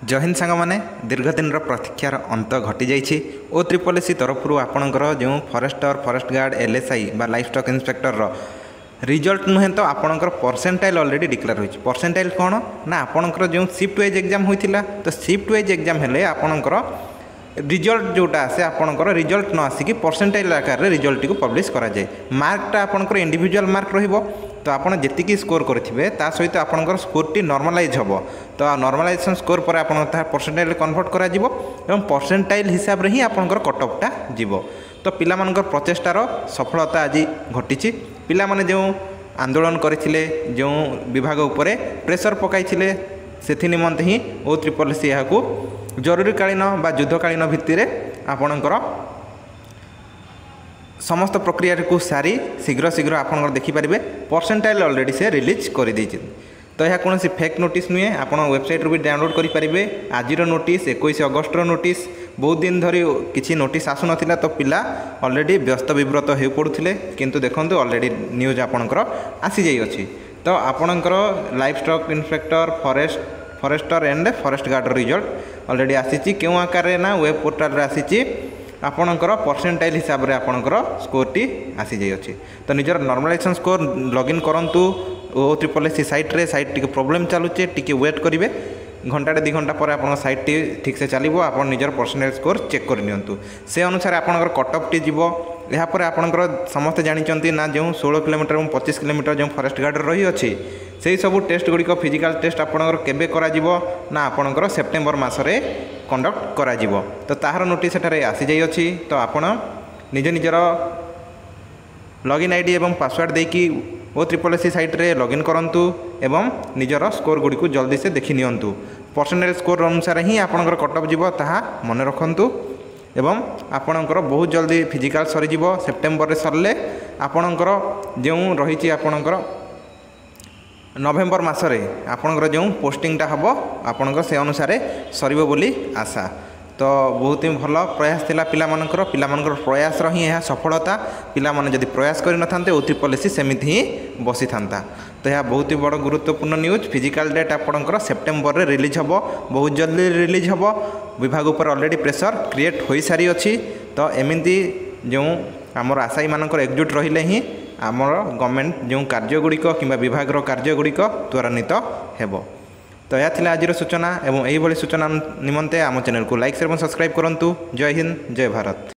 जय हिंद सांग माने दीर्घ दिन प्रतीक्षार अंत घटी जाइए ओ ट्रिपल एससी तरफ आपणकर जो फॉरेस्टर फॉरेस्ट गार्ड एलएसआई बा लाइफ स्टॉक इंस्पेक्टर रिजल्ट नुहे तो आपणकर परसेंटाइल ऑलरेडी डिक्लेयर होइछ। परसेंटाइल कौन ना आपणकर जो शिफ्ट वाइज एग्जाम होइथिला तो शिफ्ट वाइज एग्जाम हेले आपणकर रिजल्ट जोटा आसे आपणकर रिजल्ट न आसिक परसेंटाइल आकार रे रिजल्ट टी को पब्लिश करा जाए। मार्कटा आपणकर इंडिविजुअल मार्क रहिबो तो आपड़ जी स्कोर करेंगे ता सहित आपंकर स्कोर टी नॉर्मलाइज हम तो नॉर्मलाइजेशन स्कोर पर आप परसेंटाइल कन्वर्ट करा जिवो एवं परसेंटाइल हिसाब रे ही आपंकर कटअपटा जीवो। तो पिला मानकर प्रचेष्टार सफलता आज घटी पिला माने जो आंदोलन करथिले जो विभाग उपरे प्रेशर पकाइथिले सेथि निमंते ही ओ ट्रिपल एससी को जरूरीकालीन बा युद्धकालीन भित्ति आपणकर समस्त प्रक्रिया को सारी शीघ्र शीघ्र आप देखिपारे परसेंटाइल ऑलरेडी से रिलीज कर देछि। तो यह कौन फेक नोटिस नुहे आप वेबसाइट भी डाउनलोड करेंगे। आज नोटिस 21 अगस्ट नोटिस बहुत दिन धरी किसी नोटिस आसु नाला तो पिला ऑलरेडी व्यस्त विव्रत हो पड़ुले किंतु देखंतु ऑलरेडी न्यूज आपणकर आसी जाई अछि। तो आपणकर livestock inspector forester and forest guard result already आसी क्यों आकार ना वेब पोर्टाल रे आसी आपणकर परसेंटाइल हिसाब रे आपणकर स्कोर टी आसी जाई अछि। तो निजर नॉर्मलाइजेशन स्कोर लॉगिन करंतु ओ ट्रिपल एससी साइट टी प्रॉब्लम चलुचे टी वेट करेंगे घंटा 2 घंटा पर आप साइट टी ठीक से चलो आप निजर परसेंटाइल स्कोर चेक कर नियंतु से अनुसार आपणकर कटअप टी जीवो। यापर आपणकर समस्ते जानिचंती ना जो 16 किलोमीटर और 25 किलोमीटर जो फॉरेस्ट गार्ड रही अछि से सब टेस्ट गुड़िक फिजिकल टेस्ट आपणकर केबे करा जीवो ना आपणकर सेप्टेम्बर मासरे कंडक्ट करा जीवो। तो ताहार नोटिस एठारे आसी जाई अछि। तो आपण निज निजर लॉगिन आईडी एवं पासवर्ड देकी ओ ट्रिपल एससी साइट रे लॉगिन करंतु एवं निजर स्कोर गुड़ी को जल्दी से देखि नियंतु। परसेंटाइल स्कोर अनुसार ही आपणकर कटअप जीवो ताहा मन रखंतु एवं आपणकर बहुत जल्दी फिजिकल सरी जीवो। सेप्टेम्बर रे सरले आपणकर जो रही आपणकर नवेम्बर मासरे आपणकर जो पोस्टिंगटा हम आपणकर से अनुसार सरिबो बोली आशा। तो बहुत ही भल प्रयास थिला पिलामानकर प्रयास ही यह सफलता पिला माने जदि प्रयास करि नथान्ते ओ ट्रिपल एससी सेमिति ही बसी थांता। तो यह बहुत ही बड़ गुरुत्वपूर्ण न्यूज। फिजिकल डेट आपणकर सेप्टेम्बर रे रिलीज हम बहुत जल्दी रिलीज हम विभाग पर ऑलरेडी प्रेशर क्रिएट हो सारी अच्छी। तो एमती जो आमर आशायी मानकर एकजुट रहिले ही आमर गवर्नमेंट जो कार्यगुड़िक कि विभाग कार्यगुड़िक त्वरान्वित हेबो। तो यह थिला आजिर सूचना एवं यही सूचना निमंते आम चैनल को लाइक शेयर और सब्सक्राइब करंतु। जय हिंद जय भारत।